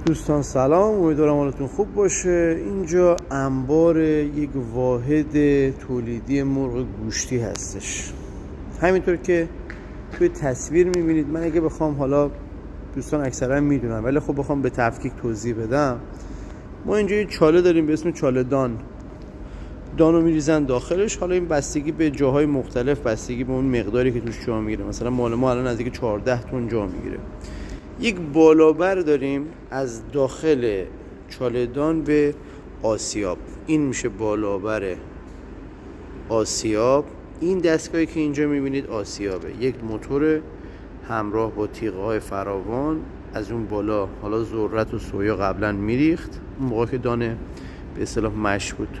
دوستان سلام، امیدوارم حالتون خوب باشه. اینجا انبار یک واحد تولیدی مرغ گوشتی هستش، همینطور که توی تصویر میبینید. من اگه بخوام، حالا دوستان اکثرا میدونن ولی خب بخوام به تفکیک توضیح بدم، ما اینجا یه چاله داریم به اسم چاله دانو میریزن داخلش. حالا این بستگی به جاهای مختلف، بستگی به اون مقداری که توش جا میگیره. مثلا مال ما الان نزدیک 14 تن جا میگیره. یک بالابر داریم از داخل چاله‌دان به آسیاب، این میشه بالابر آسیاب. این دستگاهی که اینجا میبینید آسیابه، یک موتور همراه با تیغه‌های فراوان. از اون بالا حالا ذرت و سویا قبلا میریخت اون موقع که دانه به اصطلاح مش بود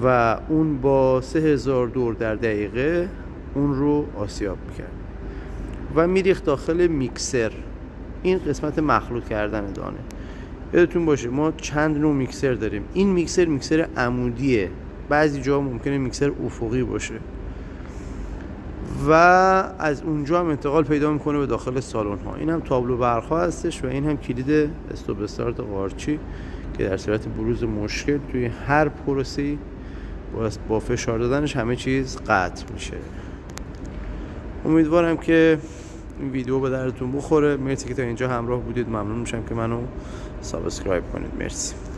و اون با 3000 دور در دقیقه اون رو آسیاب میکرد و میریخت داخل میکسر. این قسمت مخلوط کردن دانه. یادتون باشه ما چند نوع میکسر داریم. این میکسر عمودیه، بعضی جا ممکنه میکسر افقی باشه و از اونجا هم انتقال پیدا میکنه به داخل سالن ها. این هم تابلو برق‌ها هستش و این هم کلید استاپ استارت قارچی که در صورت بروز مشکل توی هر پروسه‌ای با فشار دادنش همه چیز قطع میشه. امیدوارم که این ویدیو به دردتون بخوره. مرسی که تا اینجا همراه بودید. ممنون میشم که منو سابسکرایب کنید. مرسی.